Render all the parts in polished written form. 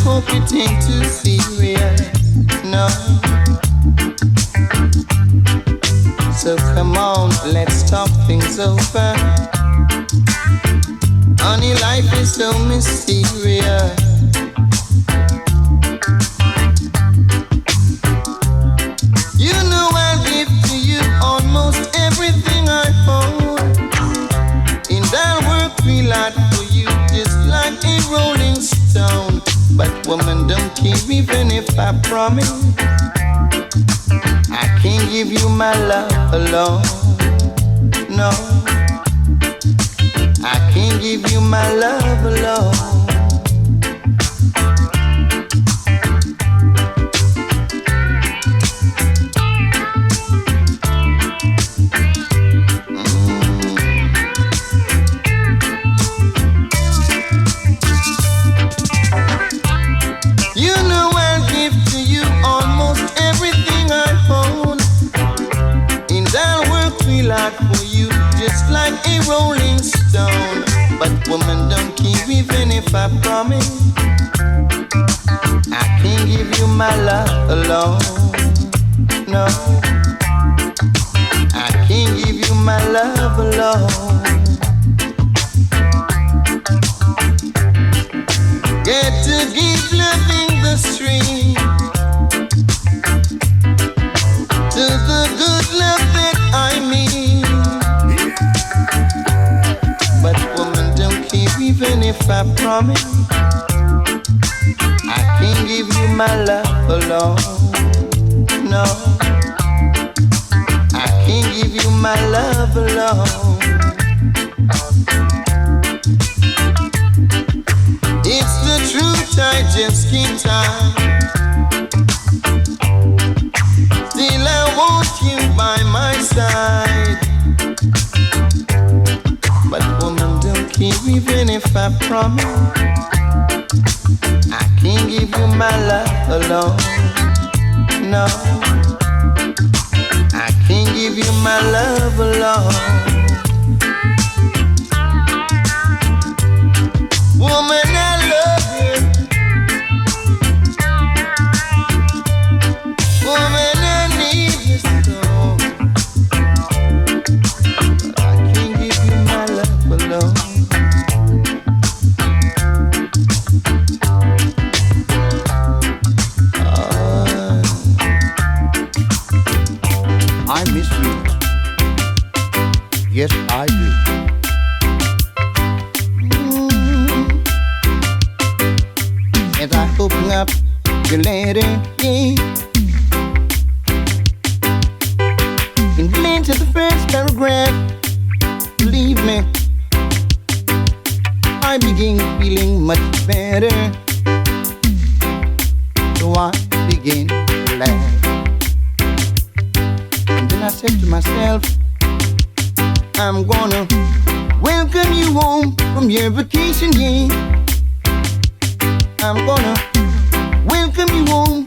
hope it ain't too serious, no. So come on, let's talk things over. Honey, life is so mysterious. You know I'll give to you almost everything I own, and I'll work real hard for you just like a rolling stone. But woman, don't care even if I promise I can't give you my love alone. No, I can't give you my love alone. For you, just like a rolling stone. But woman, don't care even if I promise I can't give you my love alone. No, I can't give you my love alone. Get to keep loving the street, to the good love that I mean. But woman, don't care even if I promise I can't give you my love alone. No, I can't give you my love alone. It's the truth, I just can't hide. Still I want you by my side. But woman, don't care even if I promise I can't give you my love alone. No, I can't give you my love alone. Woman, I love you. Woman, I need you so. But I can't give you my love alone. I miss you. Yes, I do. As I open up your letter, yeah, and lean to the first paragraph, believe me, I begin feeling much better. So I begin to laugh. And then I said to myself, I'm gonna welcome you home from your vacation, yeah. I'm gonna welcome you home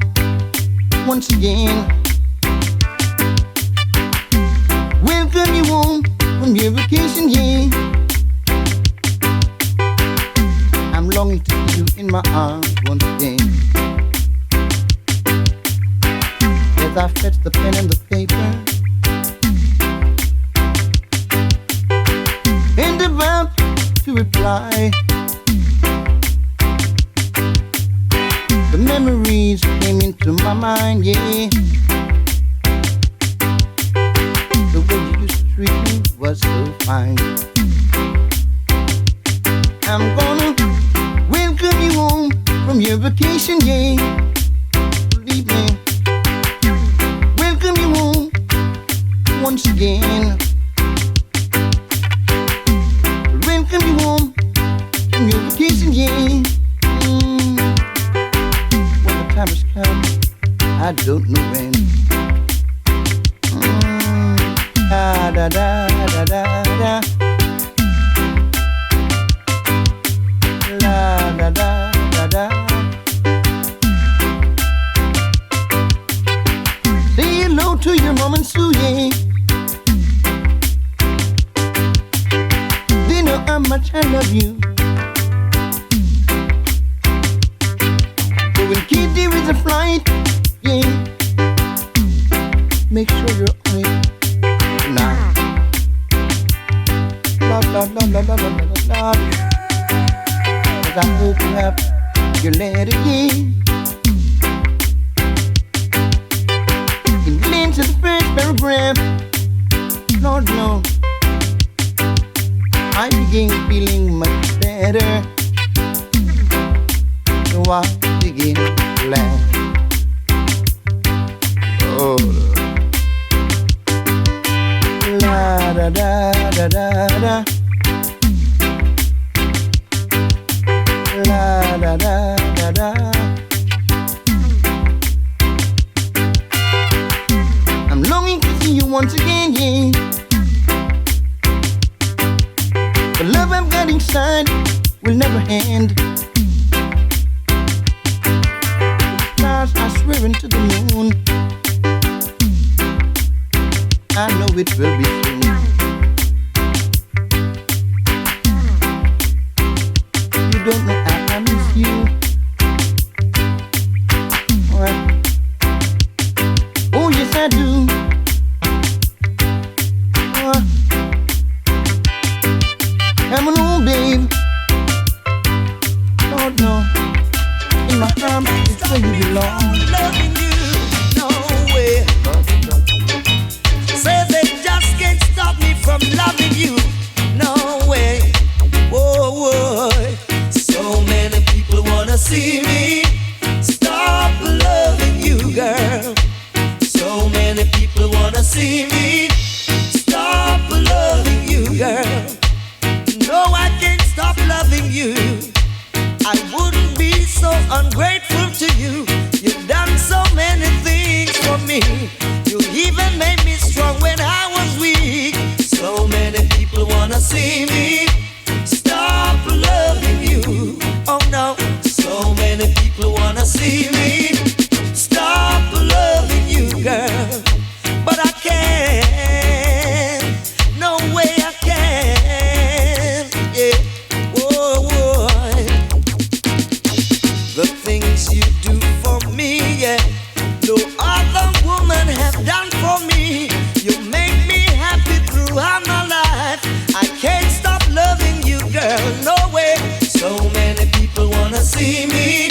once again. Welcome you home from your vacation, yeah. I'm longing to see you in my arms once again. As I fetch the pen and the paper, and about to reply, the memories came into my mind, yeah. The way you used to treat me was so fine. I'm gonna welcome you home from your vacation, yeah. Believe me, welcome you home once again. Welcome you home from your vacation, yeah. When the time has come, I don't know when. Da da da da da da. La da da da da. Say hello to your mom and Sue, yeah. They know how much I love you. a flight, yeah. Make sure you're on it tonight. Lord, Lord, Lord, Lord, Lord, Lord, Lord, Lord. 'Cause I hope you have your letter, yeah. In Glen to the first paragraph, Lord, Lord, I begin feeling much better. So I begin to laugh. Oh, la da da da da da, la da da da da. I'm longing to see you once again, yeah. The love I've got inside will never end. The stars are swearing to the moon. I know it will be soon. You don't know I miss you. What? Oh yes I do. Come on home, babe. Oh no, in my arms is where you belong. Loving you, no way. Say they just can't stop me from loving you, no way. Whoa, whoa. So many people wanna see me stop loving you, girl. So many people wanna see me stop loving you, girl. No, I can't stop loving you. I wouldn't be so ungrateful to you. You've done so many things for me. You even made me strong when I was weak. So many people wanna see me stop loving you. Oh no, so many people wanna see me stop loving you, girl. But I can't. No way I can. Yeah. Whoa, whoa. The things you do for me, yeah, no other woman have done for me. You make me happy throughout my life. I can't stop loving you, girl, no way. So many people wanna see me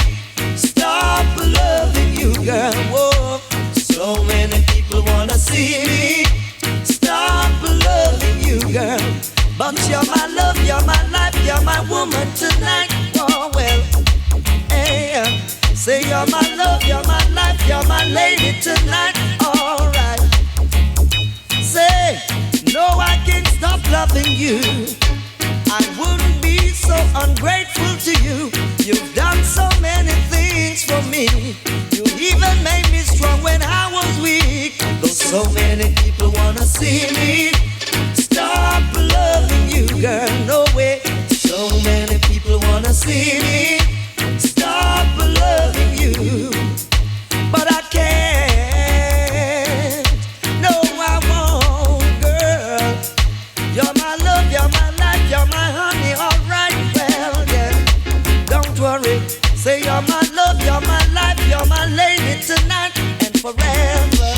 stop loving you, girl. Whoa. So many people wanna see me stop loving you, girl. But you're my love, you're my life, you're my woman tonight. Oh well, hey, say you're my love, you're my life, you're my lady tonight. Alright. Say, no, I can't stop loving you. I wouldn't be so ungrateful to you. You've done so many things for me. You even made me strong when I was weak. Though so many people wanna see me stop loving you, girl, no way. So many people wanna see me stop loving you. But I can't. No, I won't, girl. You're my love, you're my life, you're my honey, alright, well, yeah. Don't worry, say you're my love, you're my life, you're my lady tonight and forever.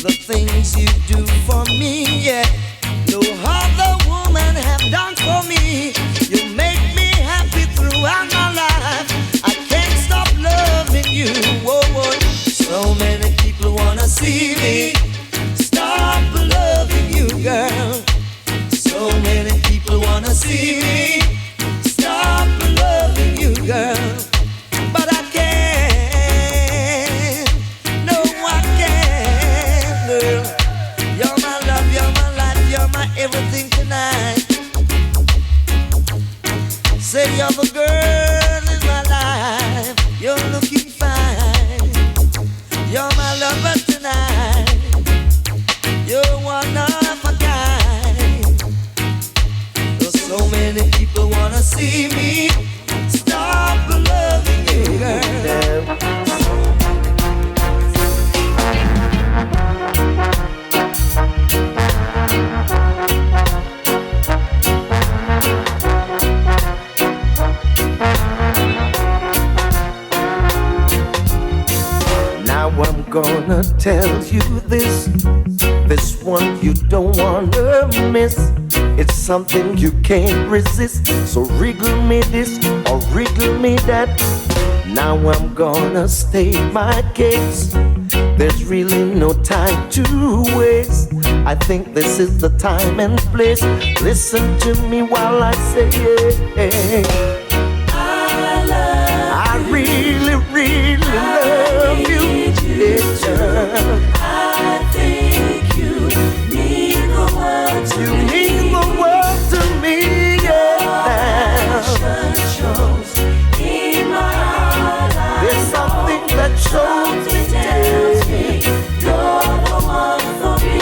The things you do for me, yeah, no other woman have done for me. You make me happy throughout my life. I can't stop loving you, whoa, whoa. So many people wanna see me stop loving you, girl. So many people wanna see me stop loving you, girl. gonna tell you this. This one you don't wanna miss. It's something you can't resist. So wriggle me this or wriggle me that. Now I'm gonna state my case. There's really no time to waste. I think this is the time and place. Listen to me while I say yeah. I really, really love you. I think you mean the world to me. You mean the world to me, yeah. Shows in my heart. There's something that shows me, tells me you're the one for me.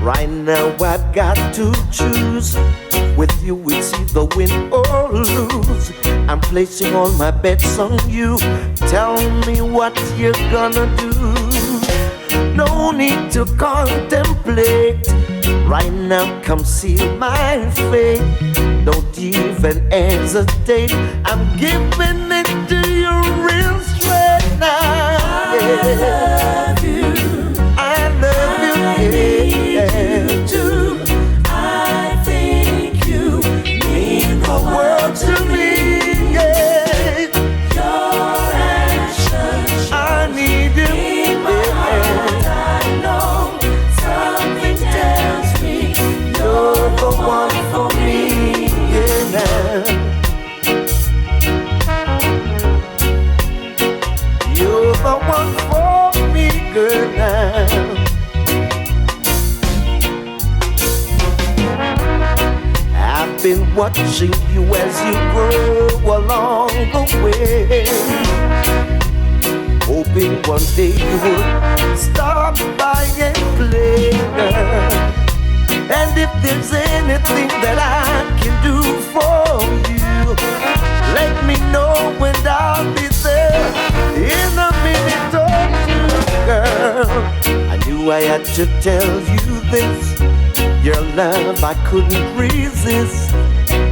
Right now I've got to choose. With you it's either win or lose. I'm placing all my bets on you. Tell me what you're gonna do. No need to contemplate. Right now come seal my fate. Don't even hesitate. I'm giving it to you real straight now. Yeah. I love you, yeah. Too. I think you mean the world to me. Yeah. Your actions I need you. in my heart. I know something tells me you're the one for me. Yeah, now. You're the one for me, girl, now. I've been watching you as you grow along the way, hoping one day you would stop by and play, girl. And if there's anything that I can do for you, let me know and I'll be there in a minute or two, girl. I knew I had to tell you this. Your love I couldn't resist.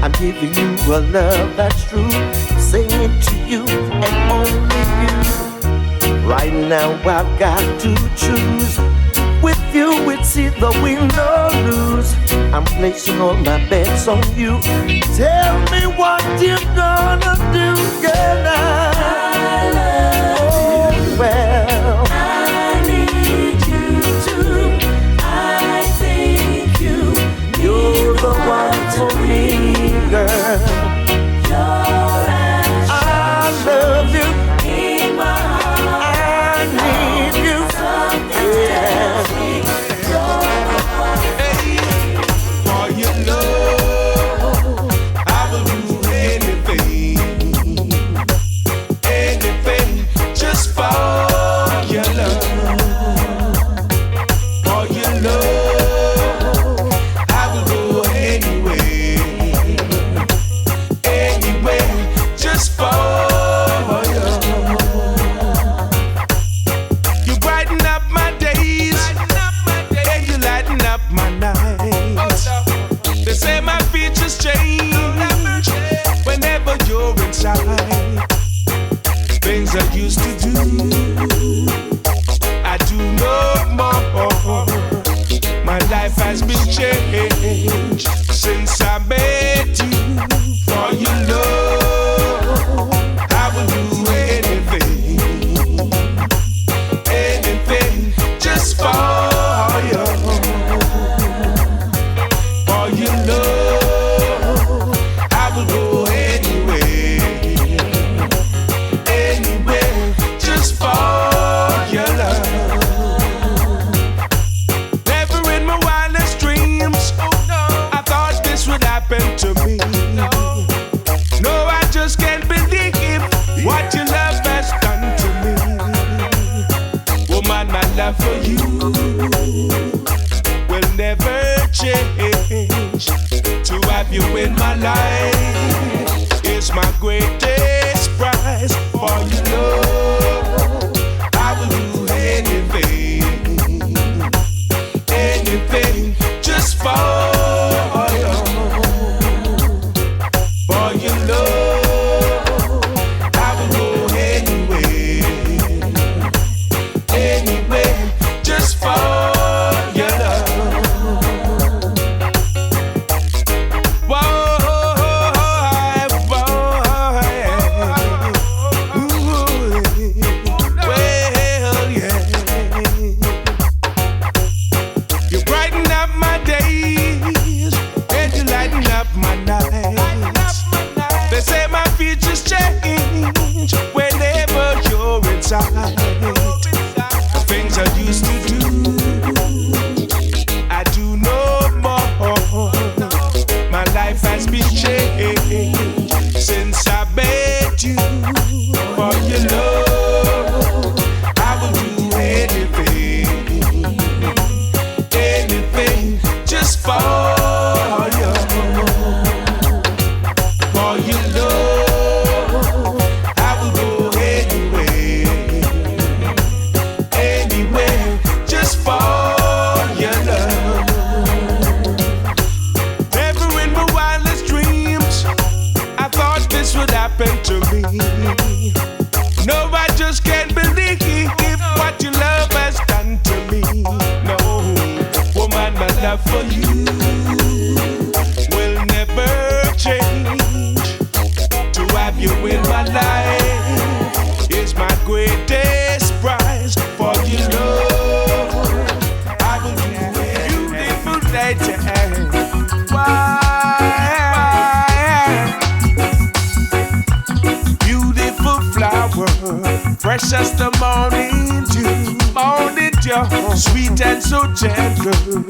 I'm giving you a love that's true. I'm saying it to you and only you. Right now I've got to choose. With you it's either win or lose. I'm placing all my bets on you. Tell me what you're gonna do, girl. I love you. Well, I need you too. I think you're the one for me, girl. your actions I love you. in my heart. I need you. Something tells me you're the one for me. For your love, I will do anything, anything, just for your love. For your love, I will go anyway, just for your love. You brighten up my days, and you lighten up my nights. They say my features change whenever you're inside. Things I used to do, I do no more. My life has been changed since I met you. For your love, I will do anything, just for you. For your love, I will go anywhere, just for your love. Never in my wildest dreams, I thought this would happen to me. No, I just can't believe what your love has done to me. Woman, my love for you will never change. To have you in my life is my greatest prize. For your love, I will do anything, just for you. For your love, I will go inside. The things I used to do, I do no more. My life has been changed since I met you. For your love, I will do anything, just for you. For your love, I will go anywhere, just for your love. Never in my wildest dreams I thought this would happen to me. No, I just can't believe what your love has done to me. No, woman, my love for you will never change. To have you in my life is my greatest prize. For your love, I will do beautiful lady. Beautiful flower, fresh as the morning dew, sweet and so gentle.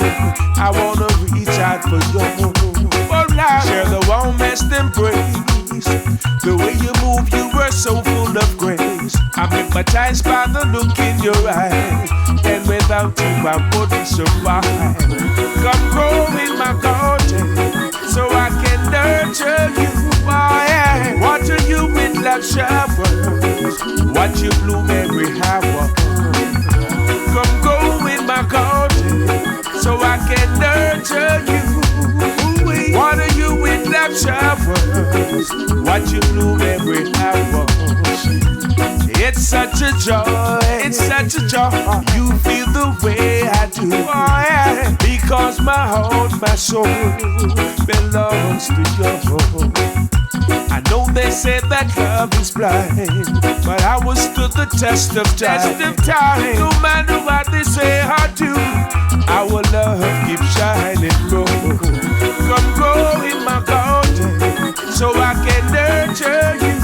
I wanna reach out for you, share the warmest embrace. The way you move, you were so full of grace. I'm hypnotized by the look in your eyes, and without you I wouldn't survive. Come grow in my garden so I can nurture you. Water you with love showers, watch you bloom every hour. Come go in my garden so I can nurture you. Water you with love showers, watch you bloom every hour. It's such a joy, it's such a joy. You feel the way I do, because my heart, my soul belongs to you. I know they say that love is blind, but I will stood the test of time. No matter what they say or do, our love keeps shining through. Come grow in my garden so I can nurture you.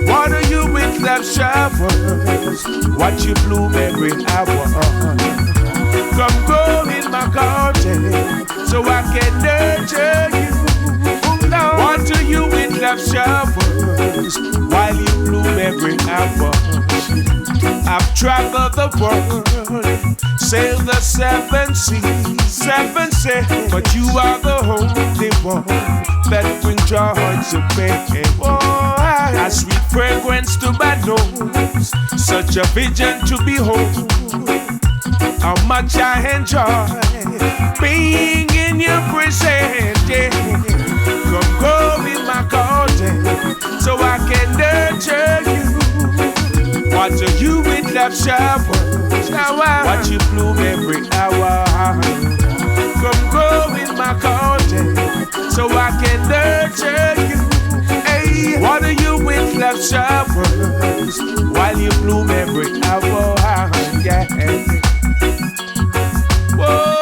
Water you with love showers, watch you bloom every hour. Come grow in my garden so I can nurture you. Water you with love showers, while you bloom every hour. I've traveled the world, sailed the seven seas, but you are the only one that brings joy to me. A sweet fragrance to my nose, such a vision to behold. How much I enjoy being in your presence. Come grow in my garden so I can nurture you. Water you with love showers, watch you bloom every hour. Come grow in my garden so I can nurture you. Hey, water you with love showers, while you bloom every hour. Yeah. Whoa.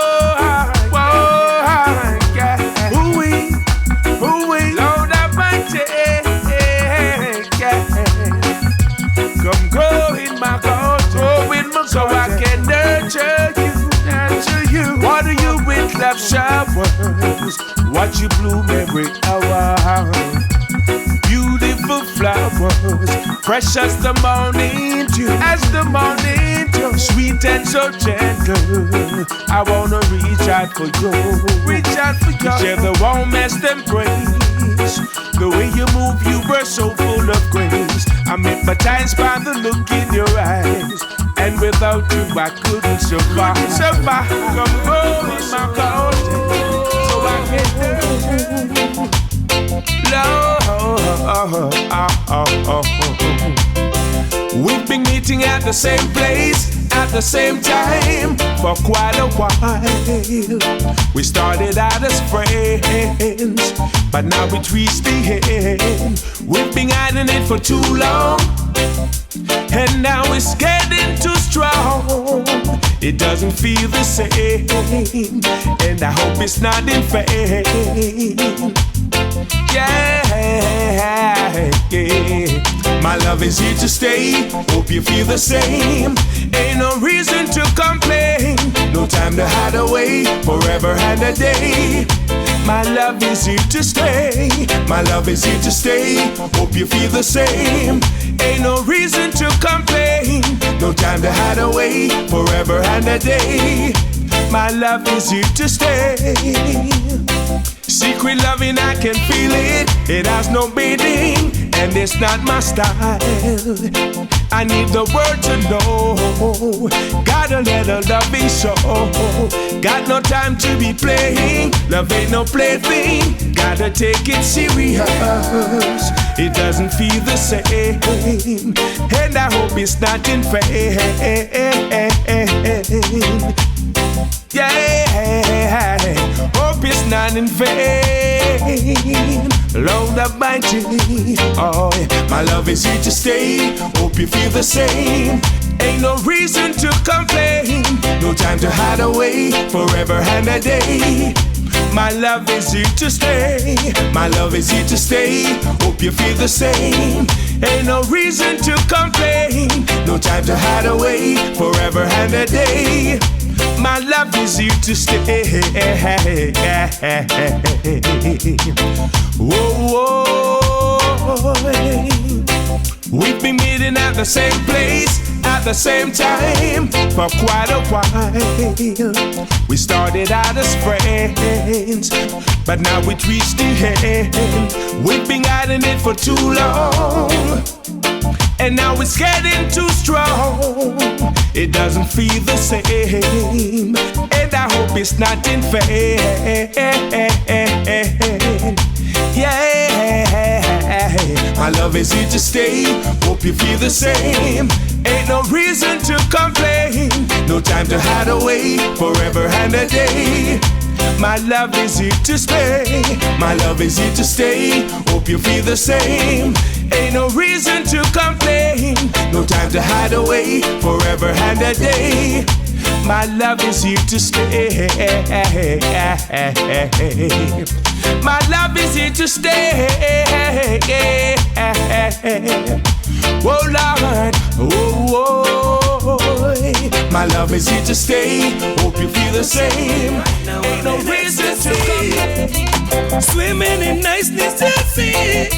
So I can nurture you. Water you with love showers, watch you bloom every hour. Beautiful flowers, fresh as the morning dew, sweet and so gentle. I wanna reach out for you, share the warmest embrace. The way you move, you were so full of grace. I'm hypnotized by the look in your eyes, and without you I couldn't survive. Come grow in my garden so I can Lord. We've been meeting at the same place at the same time for quite a while. We started out as friends, but now it reached the end. We've been hiding it for too long, and now it's getting too strong. It doesn't feel the same, and I hope it's not in vain. Yeah, yeah. My love is here to stay. Hope you feel the same. Ain't no reason to complain. No time to hide away. Forever and a day. My love is here to stay. My love is here to stay. Hope you feel the same. Ain't no reason to complain. No time to hide away. Forever and a day. My love is here to stay. Secret loving, I can feel it. It has no beating, and it's not my style. I need the world to know. Gotta let a loving show. Got no time to be playing. Love ain't no plaything. Gotta take it serious. It doesn't feel the same, and I hope it's not in vain. Yeah, hope it's not in vain. Load up my G. Oh, my love is here to stay. Hope you feel the same. Ain't no reason to complain. No time to hide away. Forever and a day. My love is here to stay. My love is here to stay. Hope you feel the same. Ain't no reason to complain. No time to hide away. Forever and a day. My love is here to stay. Whoa, whoa. We've been meeting at the same place, at the same time, for quite a while. We started out as friends, but now we reached the end. We've been hiding it for too long, and now it's getting too strong. It doesn't feel the same, and I hope it's not in vain. Yeah, my love is here to stay. Hope you feel the same. Ain't no reason to complain. No time to hide away. Forever and a day. My love is here to stay. My love is here to stay. Hope you feel the same. Ain't no reason to complain. No time to hide away. Forever and a day. My love is here to stay. My love is here to stay. Whoa, Lord. Whoa. My love is here to stay. Hope you feel the same. Ain't no reason to complain. Swimming in niceness to see.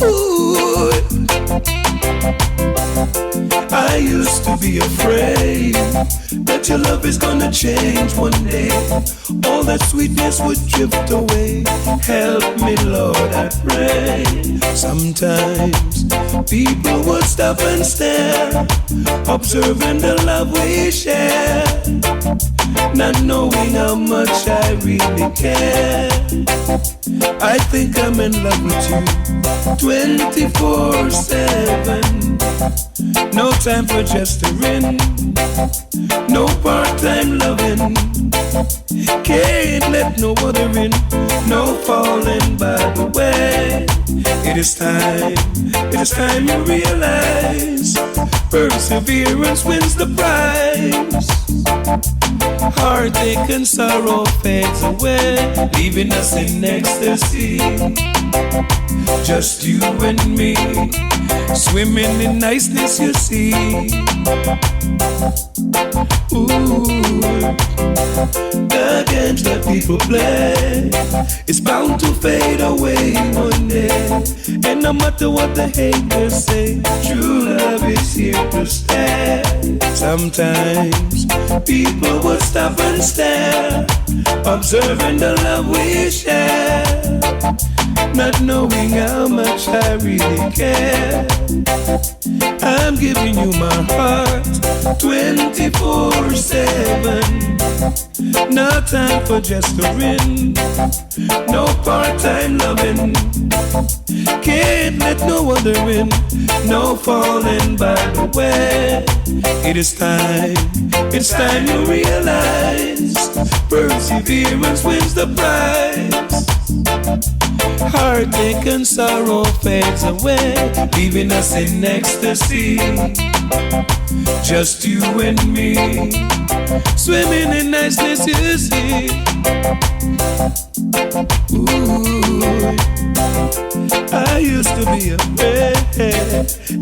Ooh. I used to be afraid that your love is gonna change one day. All that sweetness would drift away. Help me, Lord, I pray. Sometimes people would stop and stare, observing the love we share, not knowing how much I really care. I think I'm in love with you 24/7. No time for gesturing, no part-time loving. Can't let no other in, no falling by the way. It is time you realize perseverance wins the prize. Heartache and sorrow fades away, leaving us in ecstasy. Just you and me, swimming in niceness, you see. Ooh, the games that people play is bound to fade away one day. And no matter what the haters say, true love is here to stay. Sometimes people will stop and stare, observing the love we share, not knowing how much I really care. I'm giving you my heart 24/7. No time for gesturing, no part-time loving. Can't let no other in, no falling by the way. It's time you realize perseverance wins the prize. Heartache and sorrow fades away, leaving us in ecstasy. Just you and me, swimming in niceness, you see. Ooh, I used to be afraid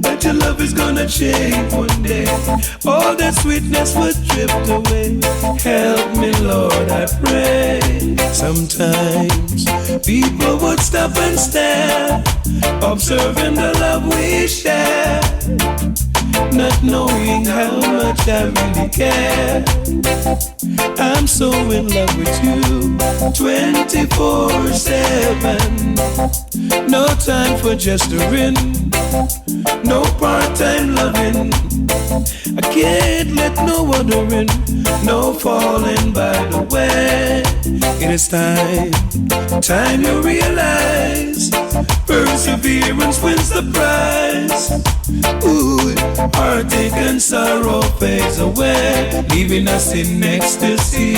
that your love is gonna change one day. All that sweetness would drift away. Help me, Lord, I pray. Sometimes people would stop and stare, observing the love we share, not knowing how much I really care. I'm so in love with you 24/7. No time for gesturing, no part-time loving. I can't let no other in, no falling by the way. It is time you realize, perseverance wins the prize. Ooh, heartache and sorrow fades away, leaving us in ecstasy.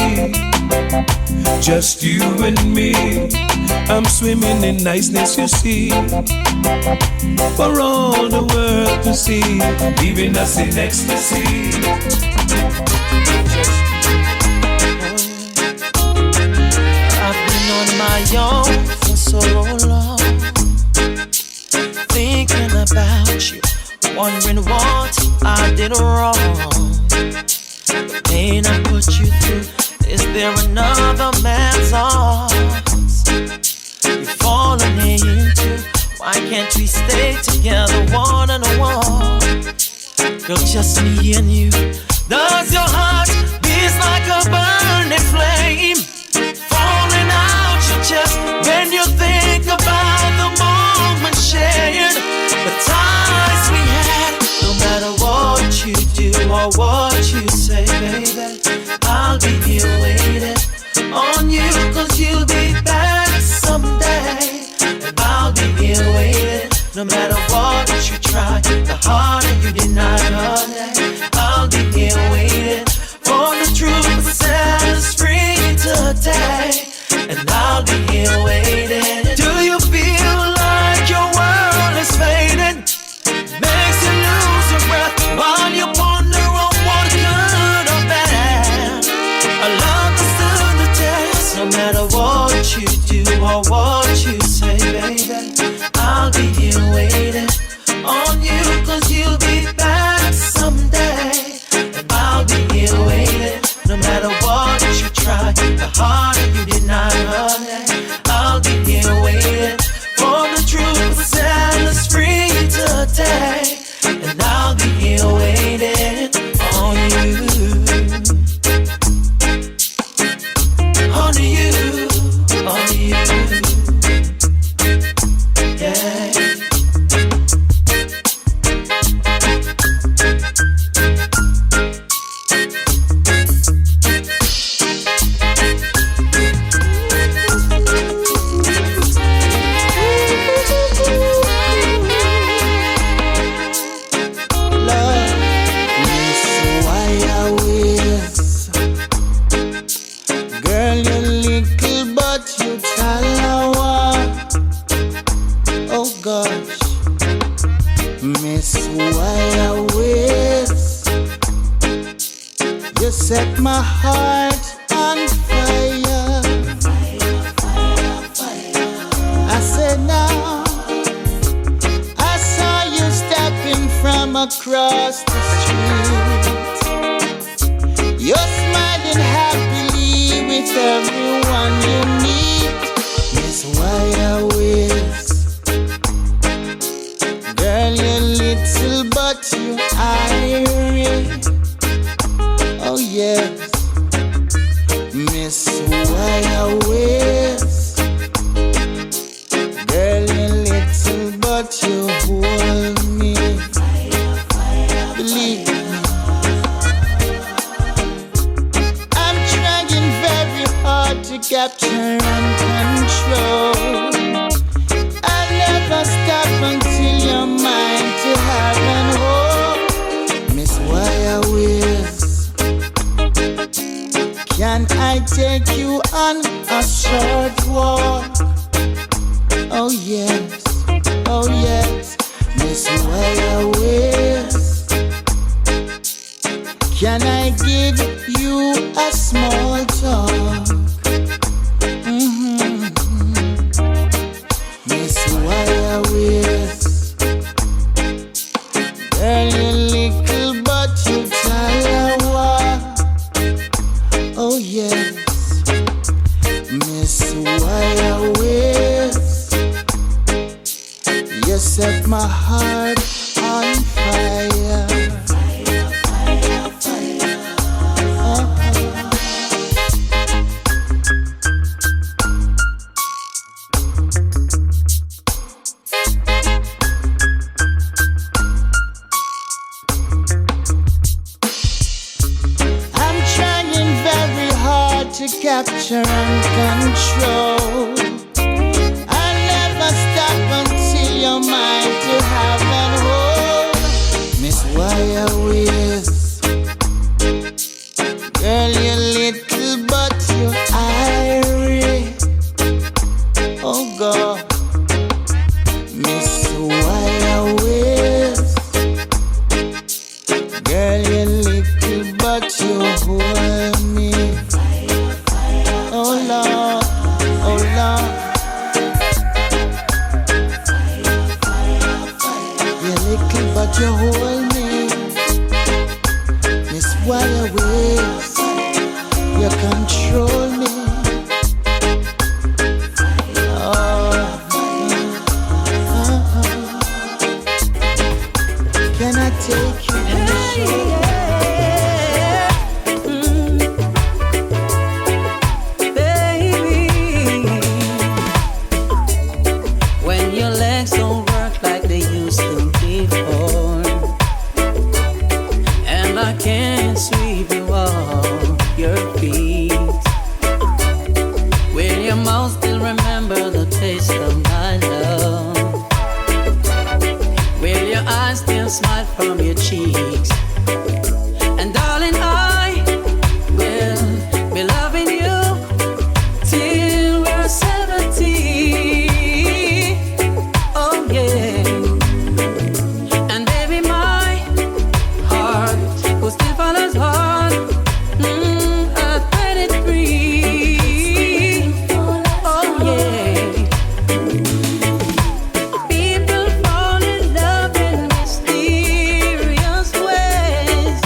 Just you and me, I'm swimming in niceness, you see, for all the world to see, leaving us in ecstasy. I've been on my own for so long, thinking about you, wondering what I did wrong. The pain I put you through, is there another man's arms you've fallen into? Why can't we stay together one on one? Girl, just me and you. Does your heart beat like a burning flame, falling out your chest when you think about the moment shared, the ties we had? No matter what you do or what you say, baby, I'll be here waiting on you, 'cause you'll be back someday. And I'll be here waiting, no matter what you try, the harder you deny honey. I'll be here waiting for the truth to set us free today. And I'll be here waiting. Do you feel like your world is fading? Makes you lose your breath while you ponder on what good or bad. I love to stand the test, no matter what you do or what you say, baby. I'll be here waiting on you, 'cause you'll be back someday. And I'll be here waiting, no matter what you try, the harder you deny honey. I'll be here waiting for the truth to set us free today. And I'll be here waiting on you, on you, on you, yeah. Set my heart on fire. I said now, I saw you stepping from across the street. You're smiling happily with everyone you meet. Miss Wire Wiz, girl, you're little but you irie. Oh yes, Miss Wire Wiz, girl, you're little but you hold me. Believe me, I'm trying very hard to capture and control. I'll never stop until you're mine to have and hold. Miss Wire Wiz, set my heart on fire. I'm trying very hard to capture and control. I'll never stop until you're mine to have and hold. Miss Wire Ways, girl, you're little but you're irie. Oh God, Miss Wire Ways, girl, you're little but you hold me. Oh Lord, oh Lord. You're little but you hold me. Miss Wire Ways, you control me. Oh, can I take you in the show? Baby, when your legs don't work like they used to before, and I can't sweep you off your feet, will your mouth still remember the taste of my love? Will your eyes still smile from your cheeks? And darling, I will be loving you till we're 70. Oh yeah. And baby, my heart will still follows hard at 23. Oh yeah. People fall in love in mysterious ways.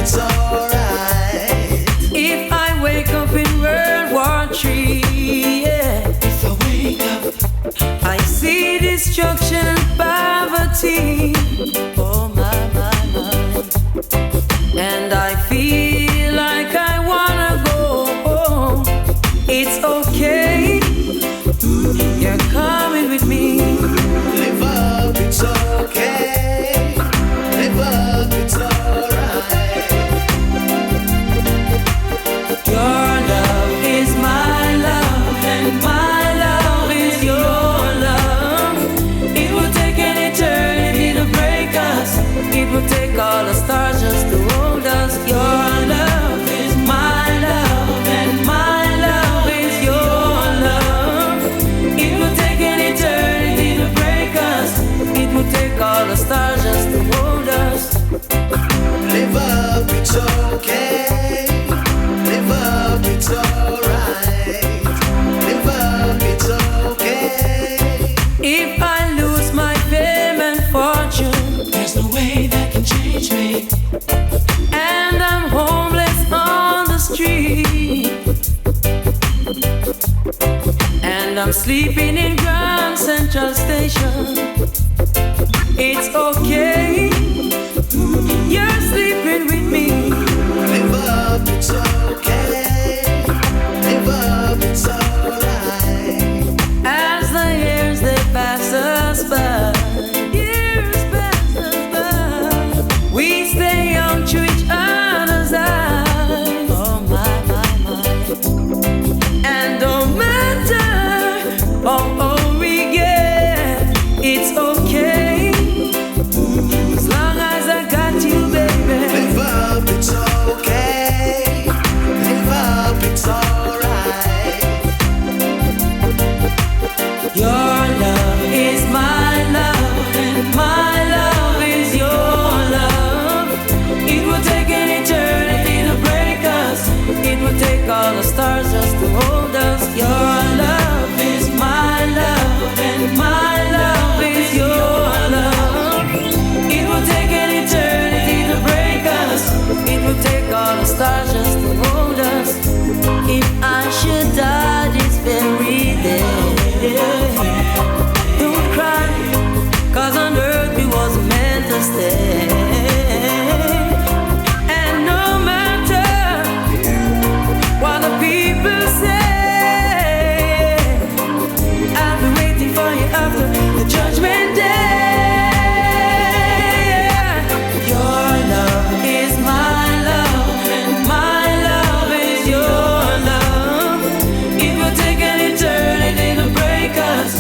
it's alright. If I wake up in World War III, yeah. If I wake up, I see destruction and poverty. Oh my. And I feel like I wanna go home. It's okay, you're coming with me. live up, it's okay. Live up, it's alright. Your love is my love, and my love is your love. It will take an eternity to break us. It will take all the stars just to hold us. Your love is my love, and my love is your love. It will take an eternity to break us. It will take all the stars just to hold us. Live up, it's okay. Live up, it's alright. Live up, it's okay. If I lose my fame and fortune, There's no way that can change me. and I'm homeless on the street, and I'm sleeping in Grand Central Station, it's okay, you're sleeping with me. Live up, it's okay. Live up, it's alright. As the years they pass us by, years pass us by, we stay young to each other's eyes. Oh my. And no matter how we get, it's okay, as long as I got you, baby. Live up, it's okay. Live up, it's alright. Your love is my love, and my love is your love. It will take an eternity to break us. It will take all the stars just to hold us. Your love is my love, and my love is your love. It will take an eternity to break us. It will take all the stars just to hold us. If I should die this very day, don't cry, 'cause on earth we was meant to stay. And no matter what the people say, I'll be waiting for you after the judgment day. Your love is my love, and my love is your love. It will take an eternity to break us.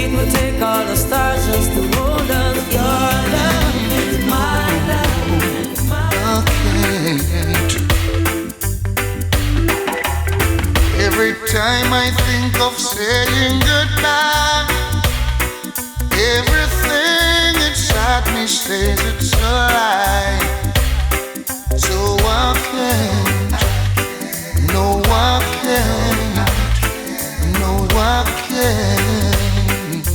It will take all the stars just to hold us. Your love is my love, and my Every time I think of saying goodbye, everything inside me says it's a lie. So I can't, no I can't, no I can't.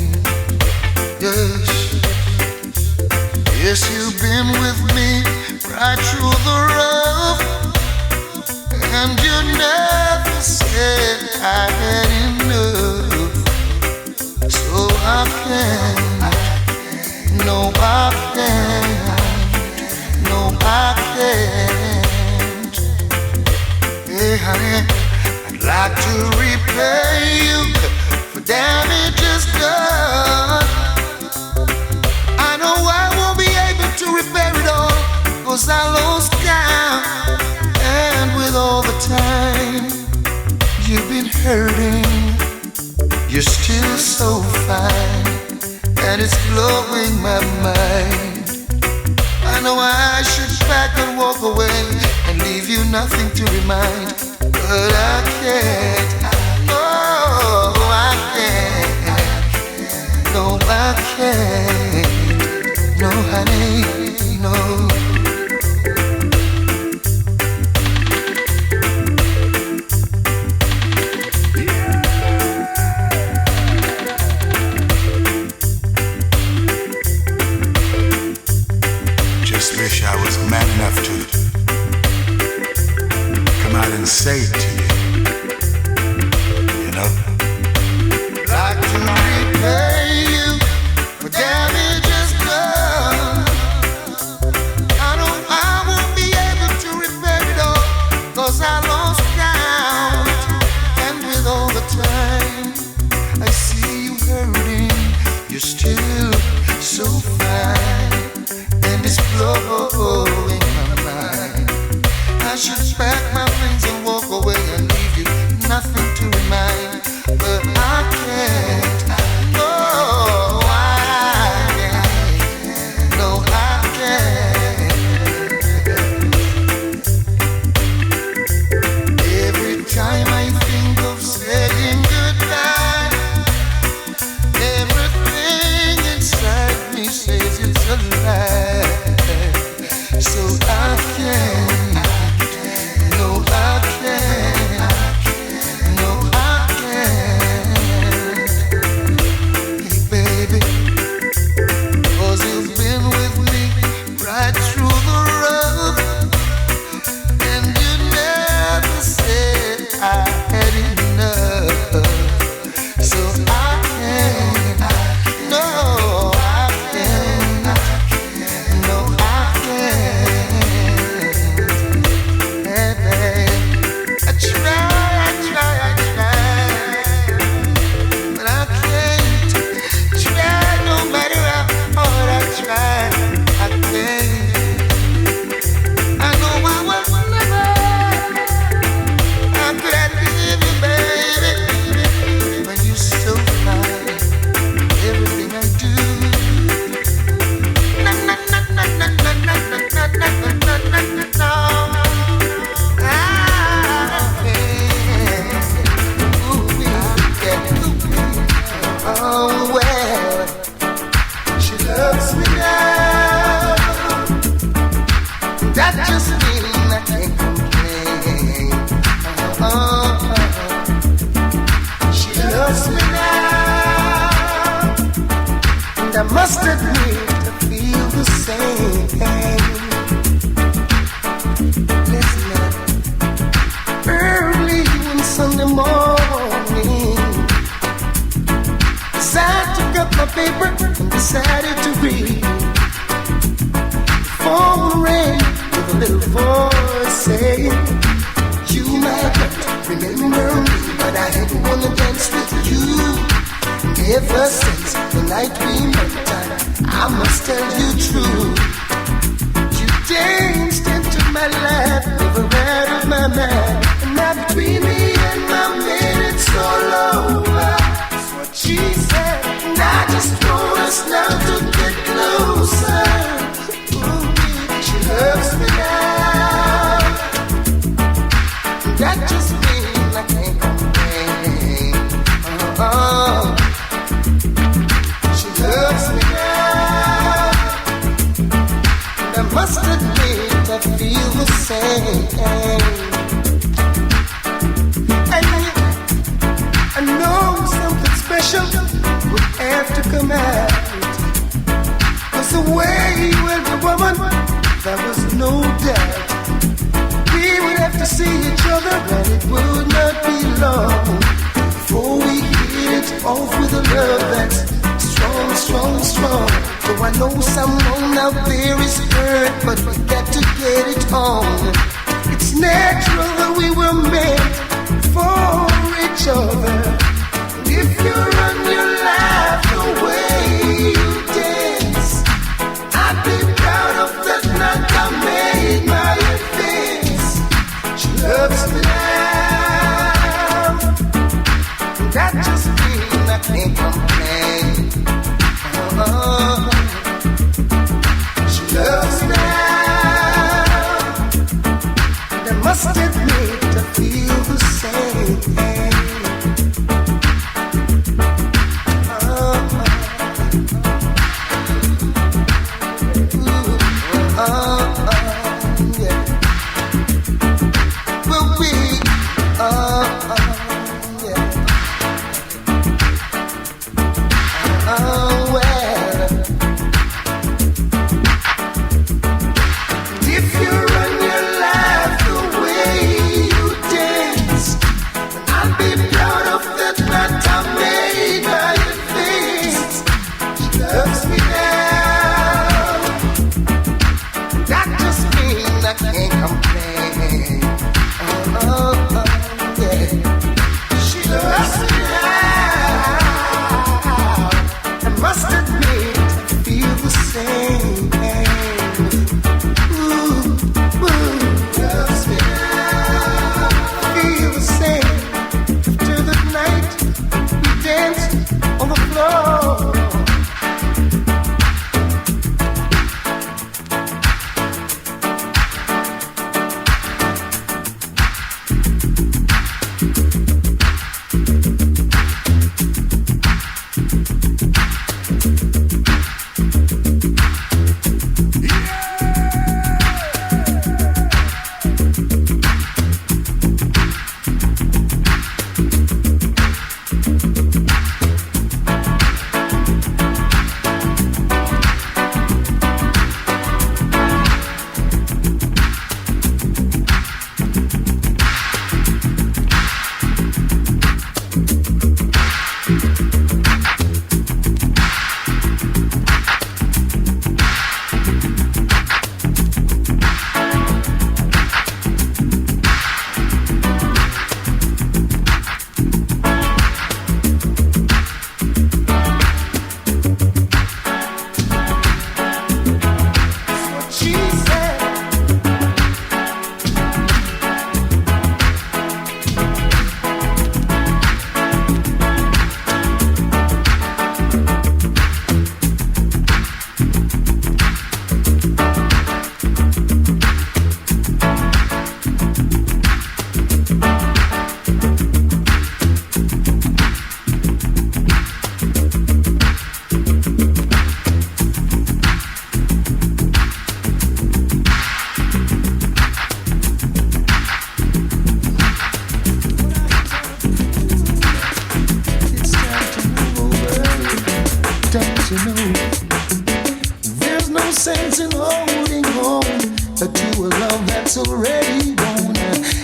Yes, yes, you've been with me right through the rough, and you never said I had enough. So I can't, no I can't, no I can't. Hey honey, I'd like to repay you for damages done. I know I won't be able to repair it all, 'cause I lost count. And with all the time you've been hurting, you're still so fine, and it's blowing my mind. I know I should pack and walk away and leave you nothing to remind, but I can't. Oh, I can't. No, I can't. No, honey, no. Just wish I was man enough to loves me now, and I must admit I feel the same. Listen up. Early one Sunday morning, as I took up my paper and decided to read, phone rang with a little voice saying, "You might not remember me, but I had wanna dance with you. Ever since the night we met, I must tell you true. You danced into my life, never out of my mind. And now between me and my man, it's all over." That's what she said. And I just want us now to get closer. Ooh, she loves me now. That just means I can't complain. She loves me now, and I must admit I feel the same. And I know something special would have to come out. 'Cause the way you held the woman, there was no doubt. We would have to see each other, and it would not be long before we hit it off with a love that's strong, strong, strong. So I know someone out there is hurt, but we got to get it on. It's natural that we were meant for each other. And if you run your life the way you dance, I'd be proud of that night I made my advance. She loves me now, and that just means I can't complain. She loves me now, and I must admit I feel the same. Yeah. Will we? Yeah. Well.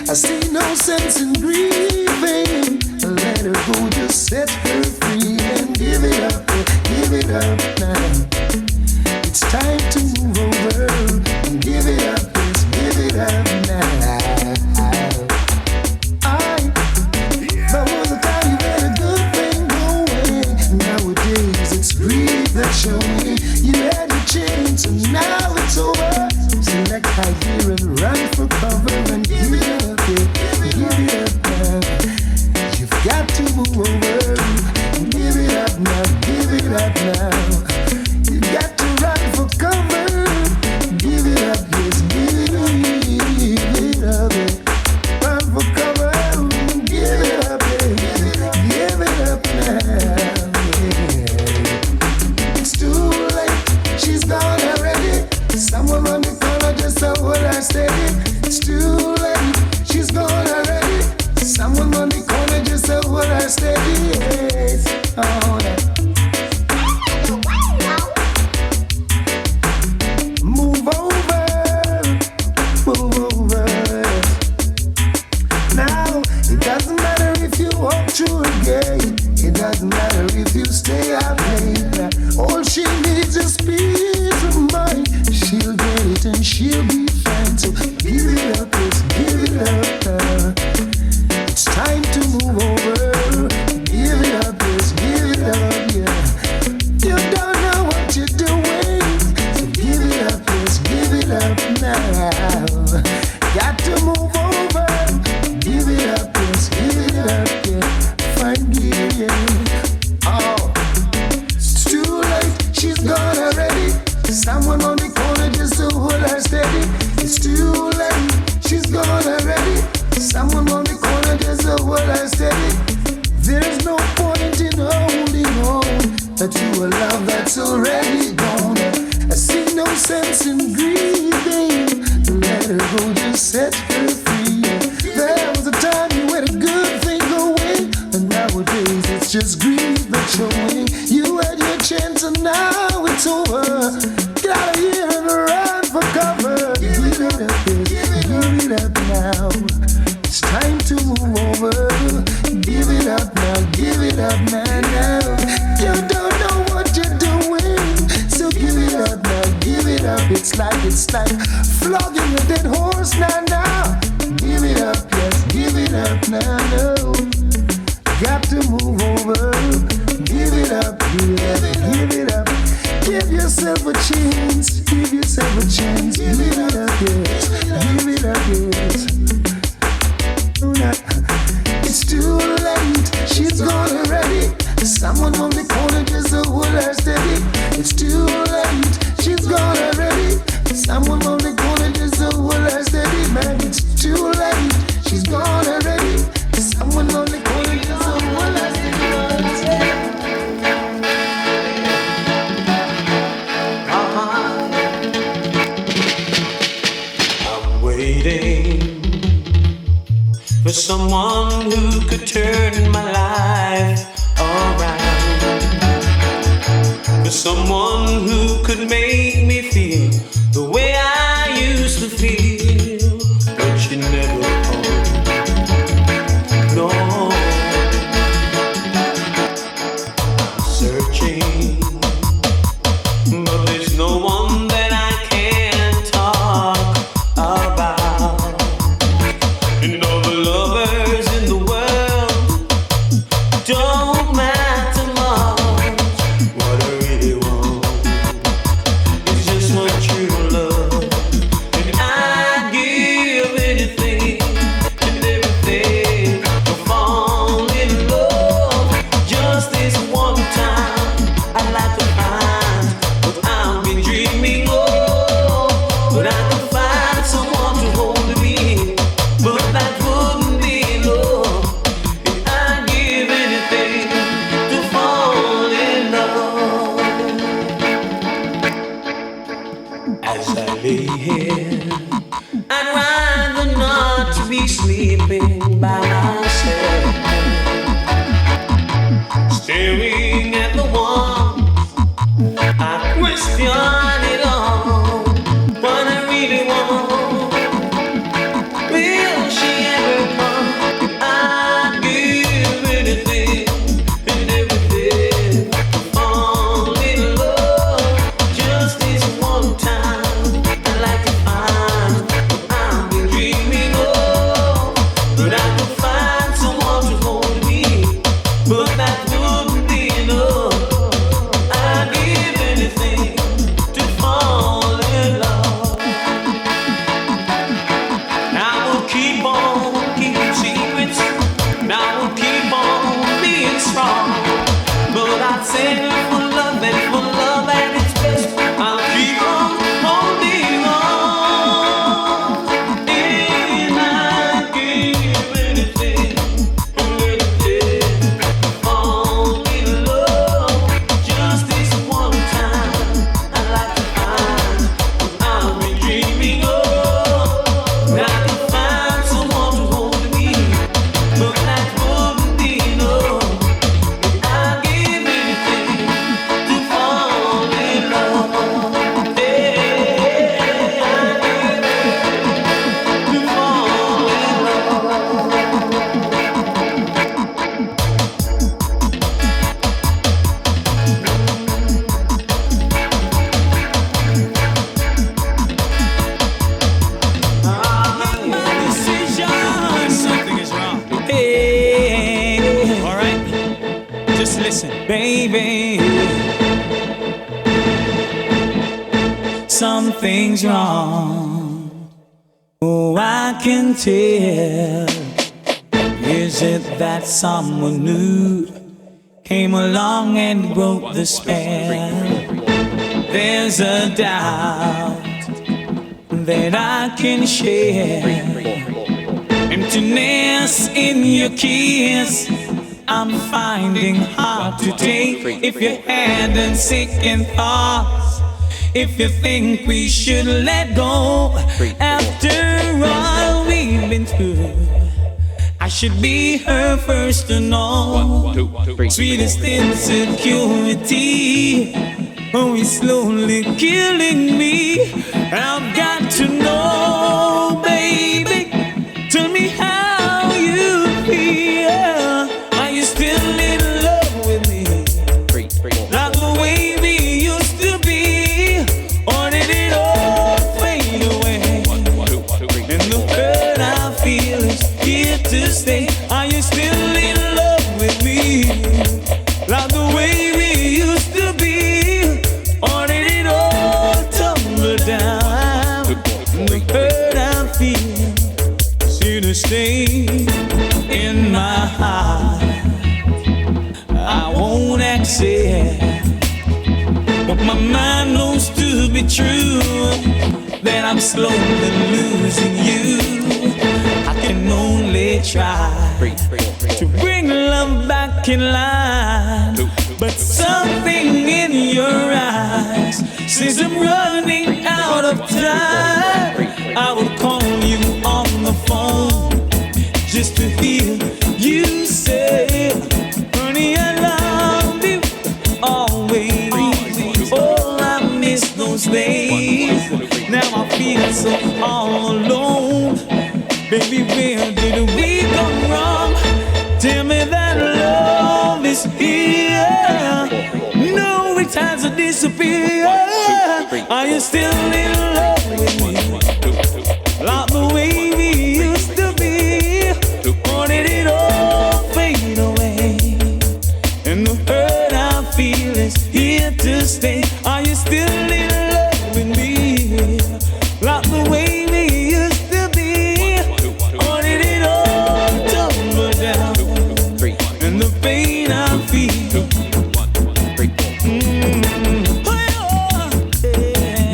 I see no sense in grieving. Let her go, just set her free and give it up now. It's time to move over and give it up, just give it up now. There was a time you had a good thing going. Nowadays it's greed that's showing. You had your chance and now it's over. Select high gear and run for cover and give it up, yeah. Give it up now. You've got to move over. Give it up now, give it up now. You got to run for cover. Give it up, yes, give it up, yeah. Run for cover. Give it up, yeah. Give it up now, yeah. It's too late, she's gone already. Someone on the corner just so what I steady. It's too late, she's gone already. Someone on the corner just so what I steady. Yes, oh, yeah. Move over. Now, it doesn't matter if you walk through a gate. It doesn't matter if you stay up late. All she needs is peace of mind. She'll get it and she'll be fine. So give it up, just give it up. It's time to move over. Give it up, just give it up, yeah. You don't know what you're doing. So give it up, just give it up now. Got to move over. Give it up, just give it up, yeah. Find it, yeah. Oh, it's too late, she's gone already. Someone on the corner just to hold her steady. It's too late, she's gone already. Someone on the corner just to hold her steady. There's no point in holding on to a love that's already gone. I see no sense in grieving. Let her go, just set her free. There was a time you had a good thing going, and nowadays it's just grief that's showing. You had your chance and now it's over. Get out of here and run for cover. Give it up, give it up now. It's time to move over. Give it up now, now. You don't know what you're doing, so give it up now, give it up. It's like flogging a dead horse now. Give it up, yes, give it up now, no. Got to move over. Give it up, give it up. Give yourself a chance, give yourself a chance. Give it up, yes, give it up, yes. It's too late, she's gone already. Someone on the corner just to hold her steady. It's too late, she's gone already. Someone on the corner just to hold her steady. Man, it's too late, she's gone already. Someone on the corner just to hold her steady. I'm waiting for someone who could turn my life around, for someone who could make me feel the way I used to feel, but she never called. No, I'm searching, but there's no one that I can talk about. And all the lovers in the world don't matter much. What I really want is Listen, baby, something's wrong. Oh, I can tell. Is it that someone new came along and broke the spell? There's a doubt that I can share. Emptiness in your kiss I'm finding hard to take. If you hadn't second thoughts, if you think we should let go, after all we've been through, I should be her first to know. Sweetest insecurity, oh, it's slowly killing me. I've got to know, baby, tell me how you feel. Are you still in love with me? Like the way we used to be? Or did it all fade away? And the hurt I feel is here to stay. Are you still in love with me? Like the way we used to be? Or did it all tumble down? The hurt I feel is here to stay in my heart. I won't accept what my mind knows to be true, that I'm slowly losing you. I can only try to bring love back in line, but something in your eyes says I'm running out of time. I would call you on the phone just to hear you say, honey, I love you always. Oh, I miss those days. Now I feel so all alone. Baby, where did we go wrong? Tell me that love is here. No, it has to disappear. Are you still in love with me? Like the way we used to be? Or did it all fade away? And the hurt I feel is here to stay. Are you still in love with me? Like the way we used to be? Or did it all tumble down? And the pain I feel.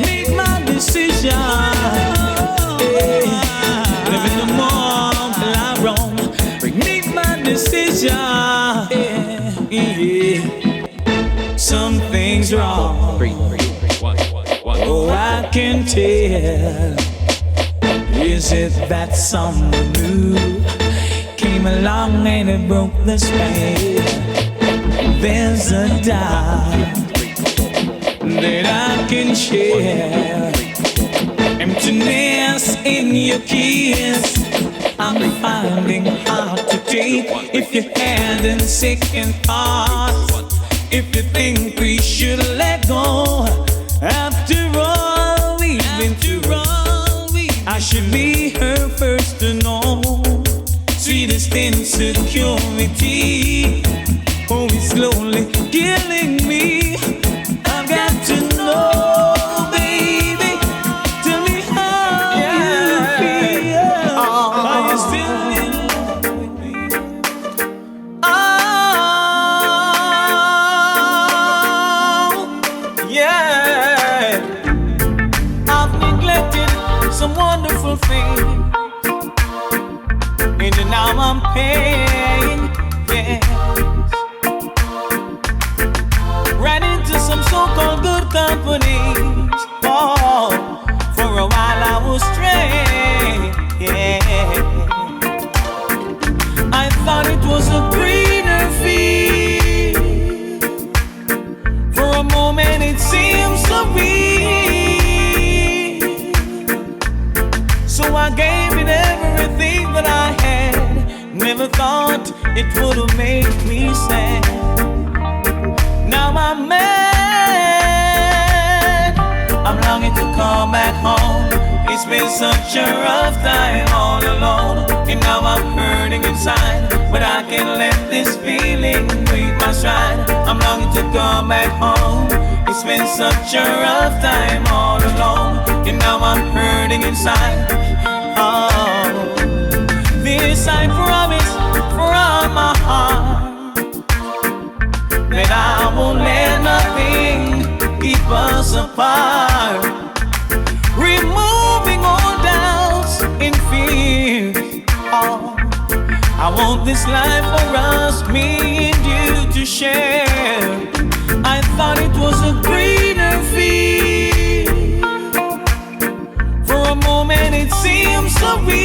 Make my decision. Living the more till I wrong. Make my decision. Something's wrong. Oh, I can tell. Is it that someone new came along and it broke the spell? There's a doubt that I can share. Emptiness in your kiss I'm finding hard to take. If you hadn't second thoughts, if you think we should let go, after all we've been through, I should be her first to know. Sweetest insecurity, oh, it's slowly killing me. I've got to know, baby, tell me how you feel. Are you still in love with me? Oh, yeah. I've neglected some wonderful things, and now I'm paying, yes. Ran into some so-called good companies. Oh, for a while I was straying, yeah. I thought it was a greener field. For a moment it seemed so real. So I gave it everything that I had. Never thought it would have made me sad. Now I'm mad. I'm longing to come back home. It's been such a rough time all alone, and now I'm hurting inside, but I can't let this feeling break my my stride. I'm longing to come back home. It's been such a rough time all alone, and now I'm hurting inside. Oh, this I promise from my heart, that I won't let nothing keep us apart. Removing all doubts and fears. Oh, I want this life for us, me and you to share. I thought it was a greener field. For a moment it seemed so real.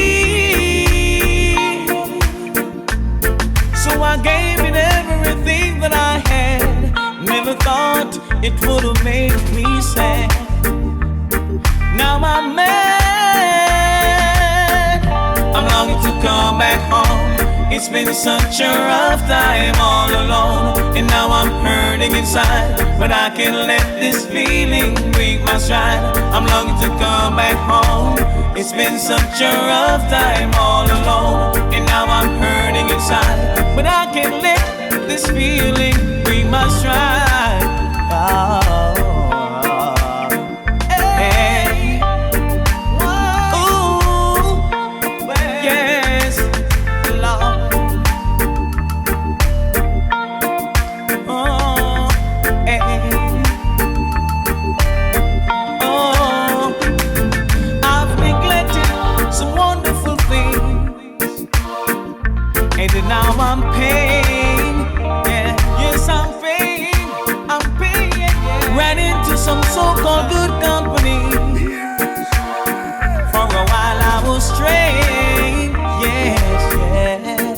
So I gave it everything that I had. Never thought it would have made me sad. Now I'm mad. I'm longing to come back home. It's been such a rough time all alone, and now I'm hurting inside, but I can't let this feeling break my stride. I'm longing to come back home. It's been such a rough time all alone, and now I'm hurting inside, but I can't let this feeling break my stride. Oh. Now I'm paying, yeah, yes I'm paying, yeah. Ran into some so-called good company. For a while I was straying, yes, yeah.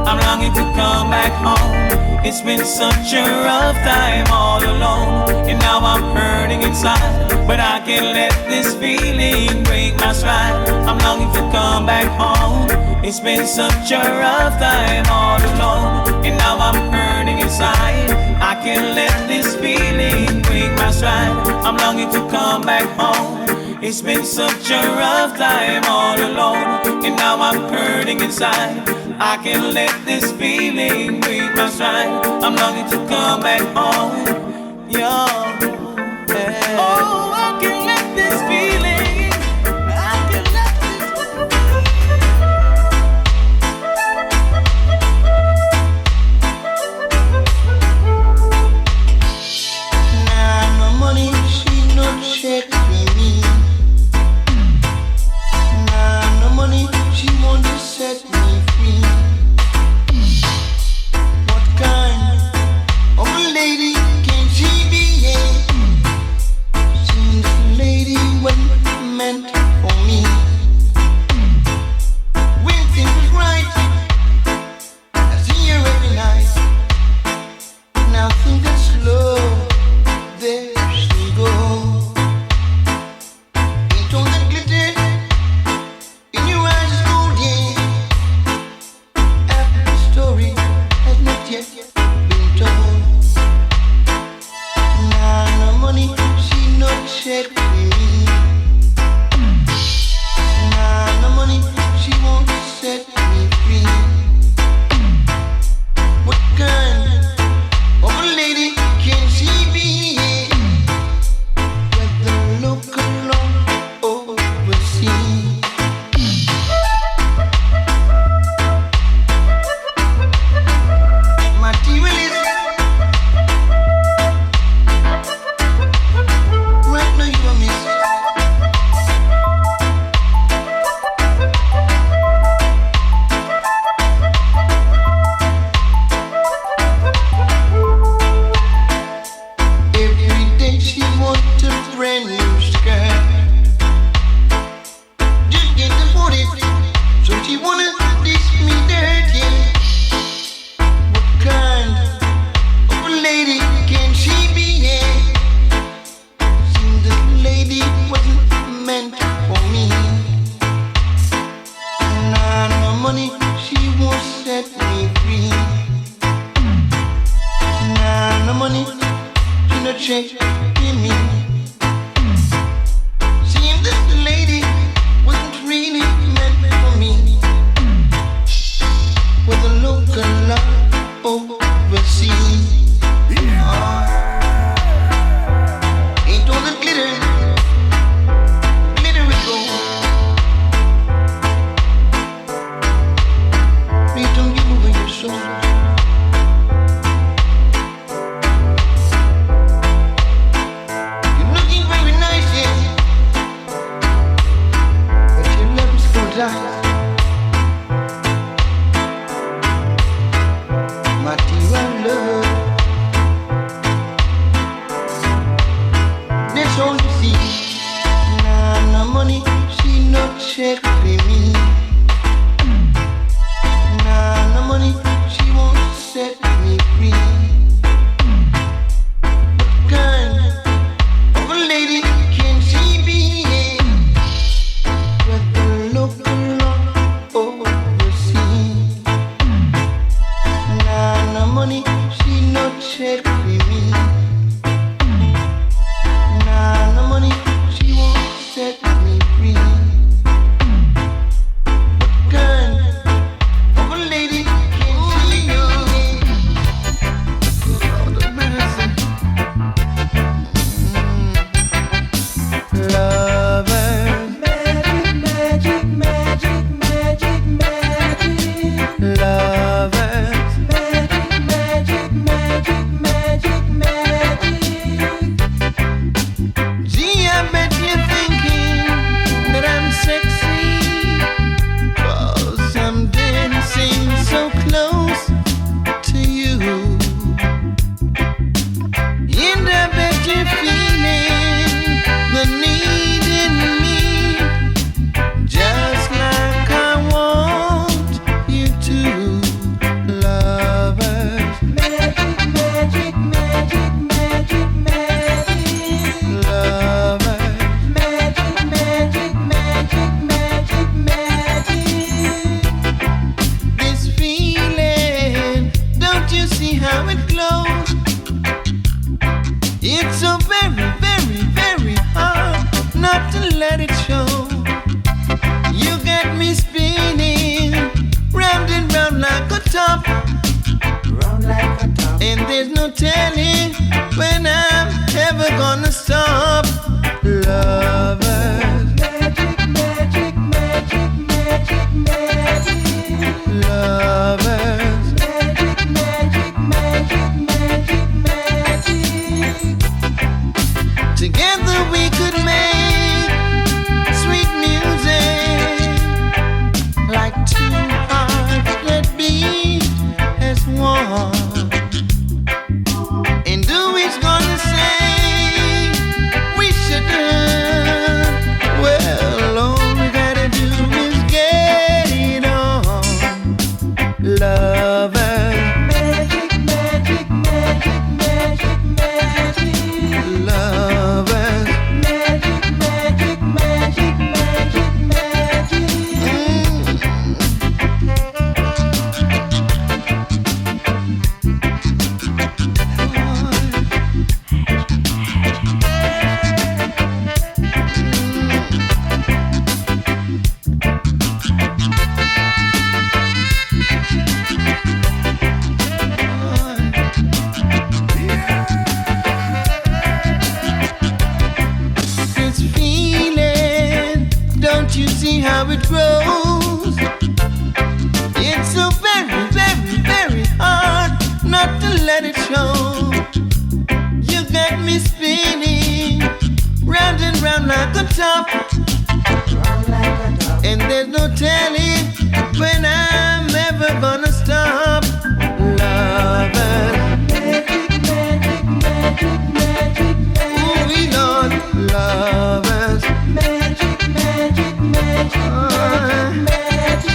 I'm longing to come back home. It's been such a rough time all alone, and now I'm hurting inside, but I can't let this feeling break my stride. I'm longing to come back home. It's been such a rough time all alone, and now I'm hurting inside. I can't let this feeling break my stride. I'm longing to come back home. It's been such a rough time all alone, and now I'm hurting inside. I can't let this feeling break my stride. I'm longing to come back home. Yo, yeah. Oh, I can't let this feeling. I can't let this. Nah, no money, she not check me. Nah, no money, she want to set me free. What kind of a lady can she be? Yeah. Seems the lady wasn't meant for me. When things was right, I see her every night. Now think it's slow, there she go. Ain't all that glitter in your eyes is gold, yeah. After the story has not yet been told. Nah, no money, she not check me. Nah, no money, she won't set me free. What kind of a lady can she be? Whether local or overseas. Materialist. Right now you are missing. Every day she wants a brand new skirt. Just can't afford it, so she wanna dish me dirt, yeah. What kind of a lady can she be, yeah? Seems this lady wasn't meant for me. Nah, no money, she won't set me free. Nah, no money, she no check me. Seems this lady wasn't really meant for me. With a local law overseas. Ain't all the glitter, glitter is gold. Please don't give away your soul. You're looking very nice, yeah, but your love is gonna die. Material love, that's all you see. Nah, no money, she no check for me. Nah, no money, she won't set me free. What kind of a lady can she be? With the local law overseas. Nah, no money, she no check for me. Nah, no money, she won't set me free. What kind of a lady can she be? Lord have mercy. Lovers, Magic, magic, magic, magic, magic. lovers, Magic, magic, magic, magic, magic. gee, I bet you're thinking that I'm sexy, 'cause I'm dancing so close to you. And I bet you're feeling the need in me, just like I want you to. Lovers, Magic, magic, magic, magic, magic. lovers, Magic, magic, magic, magic, magic. this feeling, don't you see how it glows? It's so very, very, very hard not to let it show. You got me spinning round and round like a top, Round like a top. and there's no telling when I'm ever gonna stop. Lovers, Magic, magic, magic, magic, magic. lovers, Magic, magic, magic, magic, magic. together we could make sweet music, like two hearts that beat as one. And who is gonna say we should done? Well, all we gotta do is get it on. Lovers, Magic, magic, magic, magic, magic. lovers, Magic, magic, magic, magic, magic. This feeling, don't you see how it grows? It's so very, very, very hard not to let it show. You got me spinning round and round like a top, Round like a top. and there's no telling when I'm ever gonna stop. Lovers, Magic, magic, magic, magic, ooh, we Lord, lovers, magic, magic, magic, magic,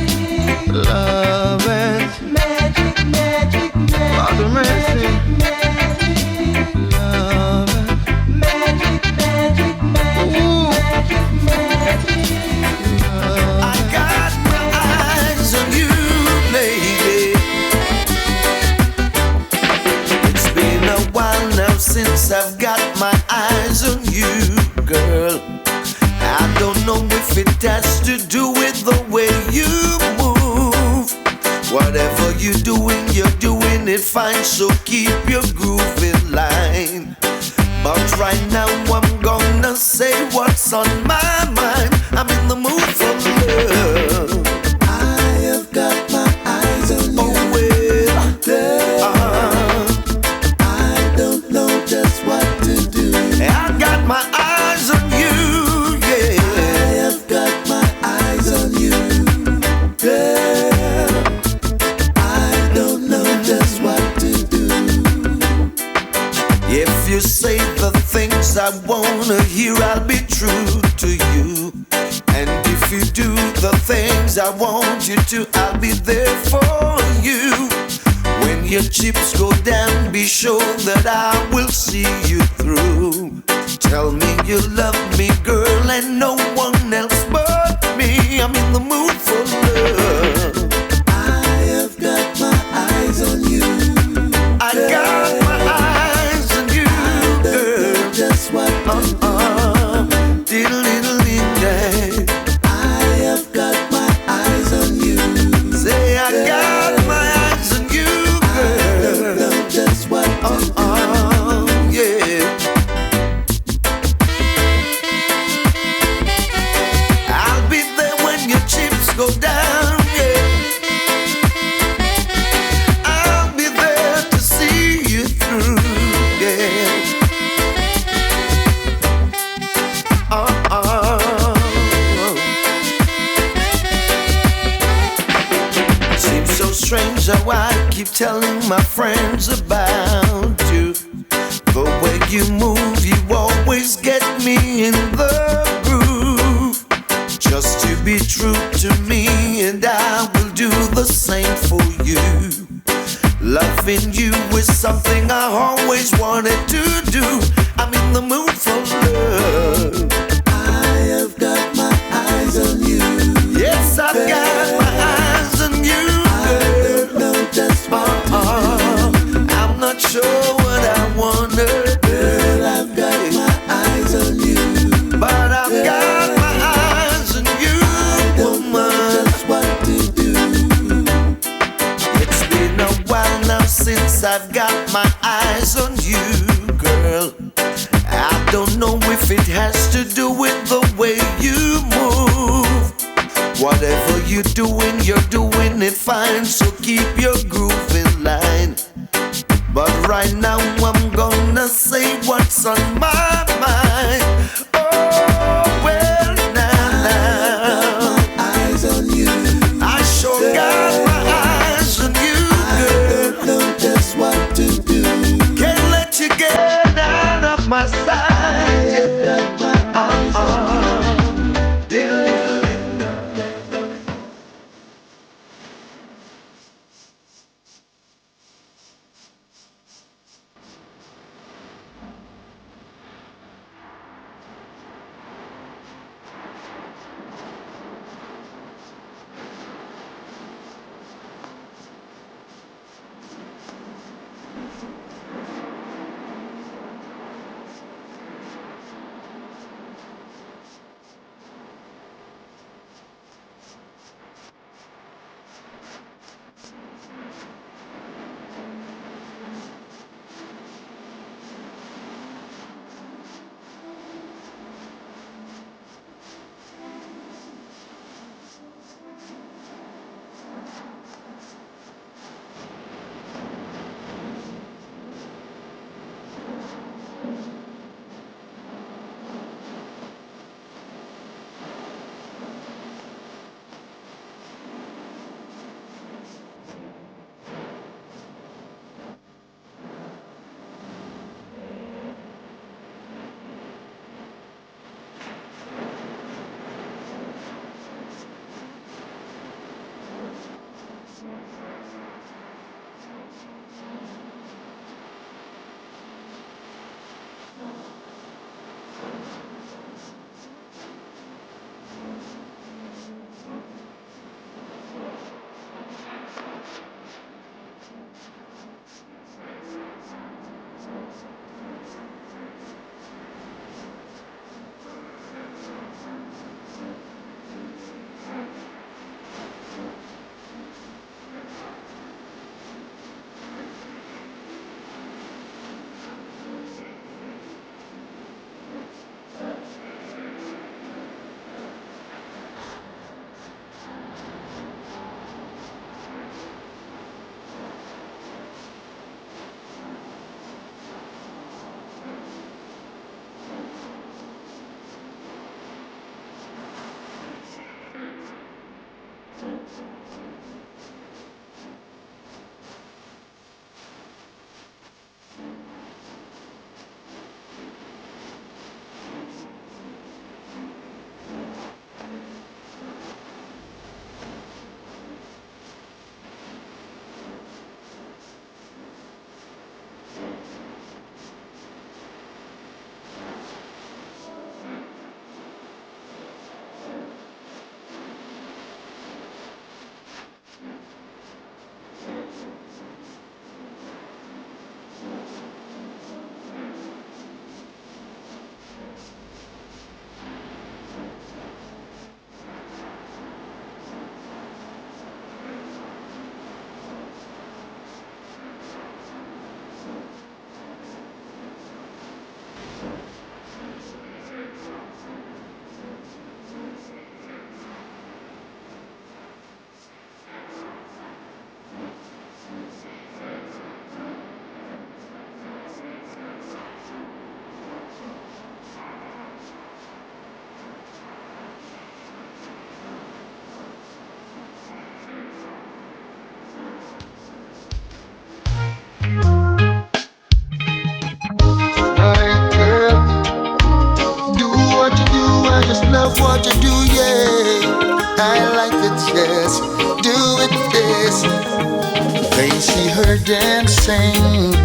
lovers, magic, magic, magic, Lord have mercy, magic, lovers, magic, magic, magic, ooh, magic, magic. I got my eyes on you, lady. It's been a while now since I've got my eyes on you, girl. I don't know if it has to do with the way you move. Whatever you're doing it fine. So keep your groove in line. But right now I'm gonna say what's on my mind. I'm in the mood for love. I have got my eyes on you. Oh well, I don't know just what to do. I got my eyes on you, yeah. I have got my eyes on you, girl. I don't know just what to do. If you say the things I wanna hear, I'll be true to you. And if you do the things I want you to, I'll be there for you. When your chips go down, be sure that I will see you through. Tell me you love me, girl, and no one else but me. I'm in the mood for love. I have got my eyes on you. I got my eyes on you, girl. Just what diddle-diddle-ding-dang. I have got my eyes on you. Say I got my eyes on you, girl. I know just what yeah. I'll be there when your chips go down, yeah. I'll be there to see you through, yeah. Seems so strange how I keep telling my friends about you. The way you move, you always get me in the groove. Just to be true to me, and I will do the same for you. Loving you is something I always wanted to do. I'm in the mood for love. I have got my eyes on you. Yes, I've got my eyes on you. I don't know just what I'm not sure what I wanna do. I've got my eyes on you. But I've got my eyes on you, woman. I don't know just what to do. It's been a while now since I've got my eyes on you, girl. I don't know if it has to do with the way you move. Whatever you're doing it fine. So keep your groove in line. But right now I'm gonna say what's on my mind. Oh well, now I got my eyes on you. I sure got my eyes on you, girl. I don't know just what to do. Can't let you get out of my sight. I got my eyes on you. They see her dancing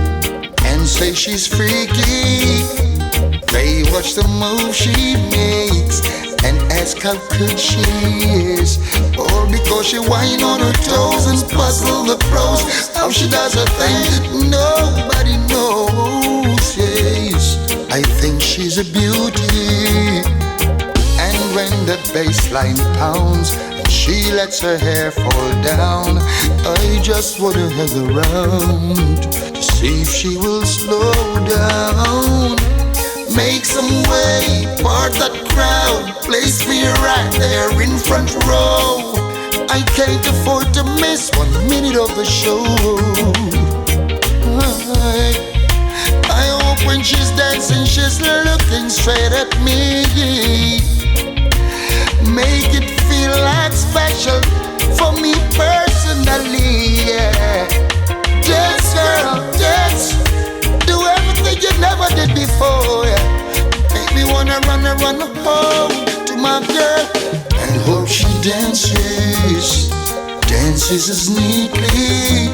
and say she's freaky. They watch the move she makes and ask how good she is. All because she whine on her toes and puzzle the pros. How she does her thing, nobody knows. Yes, I think she's a beauty. And when the bassline pounds and she lets her hair fall down, I just wanna hang around to see if she will slow down. Make some way, part that crowd, place me right there in front row. I can't afford to miss 1 minute of the show. I hope when she's dancing, she's looking straight at me. Make it feel like special for me personally. Yeah. Dance, girl, dance. Do everything you never did before. Yeah. Make me wanna run home to my girl and hope she dances as neatly.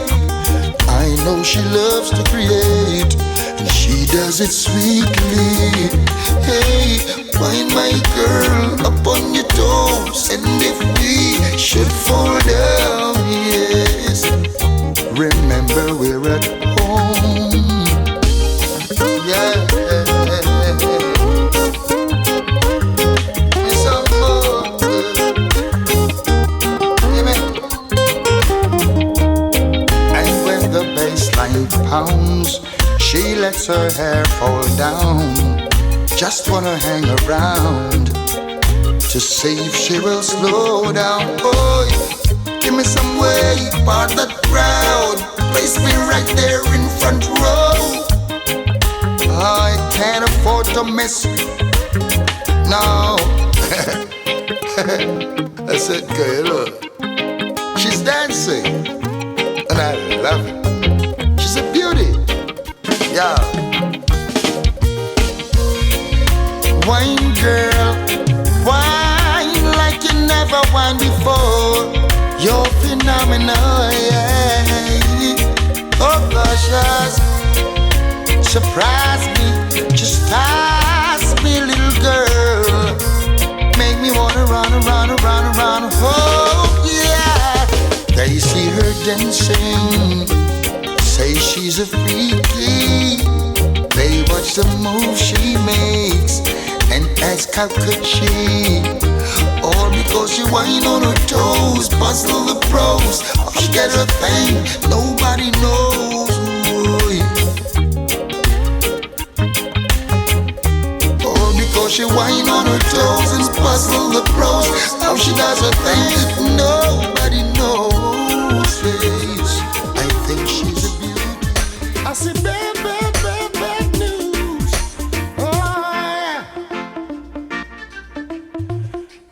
I know she loves to create and she does it sweetly. Hey, find my girl up on your toes, and if we should fall down, yes, remember we're at home. Yeah. Pounds, she lets her hair fall down. Just wanna hang around to see if she will slow down. Boy, give me some way, part that crowd, place me right there in front row. I can't afford to miss. No. I said, girl, look, she's dancing, and I love it. She's a beauty, yeah. Wine girl, wine like you never wine before. You're phenomenal, yeah. Oh gosh, yes. Surprise me, just ask me, little girl. Make me wanna run around. Oh yeah. They see her dancing, say she's a freaky. They watch the move she makes and ask how could she. All because she whine on her toes, puzzle the pros. How she get her thing, nobody knows. All because she whine on her toes and puzzle the pros. How she does her thing, nobody knows. Yes, I think she's a beauty. I said bad news. Oh yeah.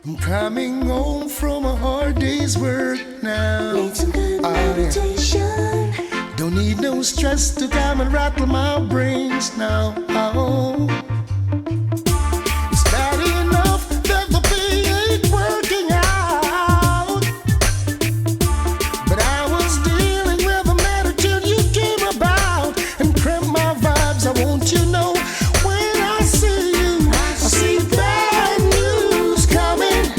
I'm coming home from a hard day's work now. Need some good meditation. Don't need no stress to come and rattle my brains now. Oh. It's bad enough that the pay ain't working out, but I was dealing with a matter till you came about and cramped my vibes. I want you to know when I see you, I see bad news coming.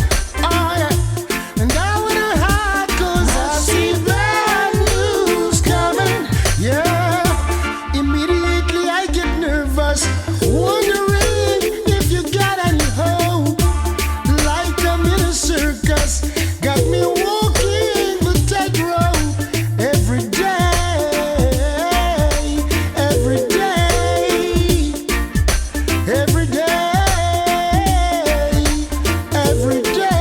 Oh yeah, and I wanna hide 'cause I see bad news coming. Yeah, immediately I get nervous, wondering if you got any hope. Like I'm in a circus, got me walking the tightrope every day, every day, every day, every day.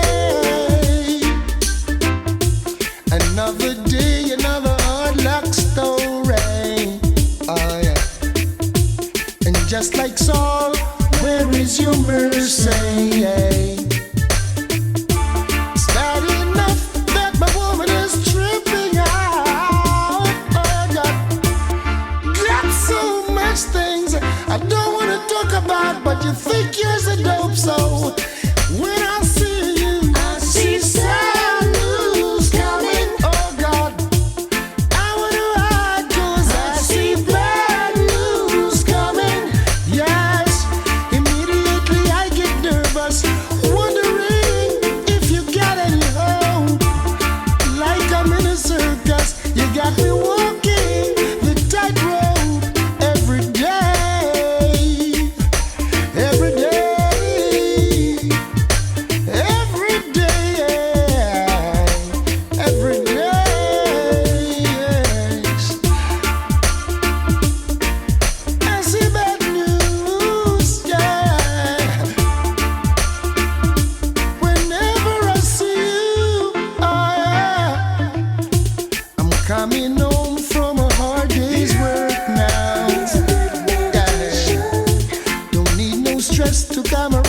Another day, another hard luck story. Oh yeah. And just like Saul, where is your mercy? It's bad enough that my woman is tripping out. Oh God, got so much things I don't want to talk about, but you think you're a dope, so when I see you, I see sad news coming. Oh God, I wanna to come around.